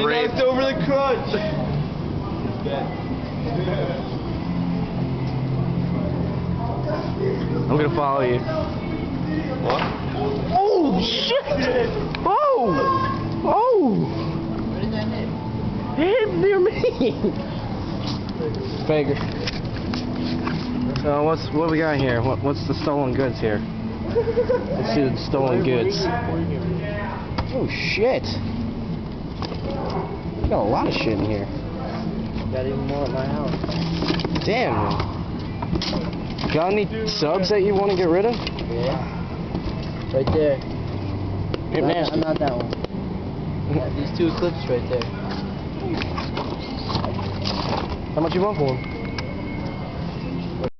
great. Knocked over the crutch. I'm gonna follow you. What? Oh shit! Oh! Oh! What did that hit? Hit near me! Baker. So what we got here? What's the stolen goods here? Let's see the stolen goods. Oh shit! Got a lot of shit in here. Got even more at my house. Damn. Man. Got any subs that you want to get rid of? Yeah. Right there. You're nasty. Not that one. Yeah, these two clips right there. How much you want for them?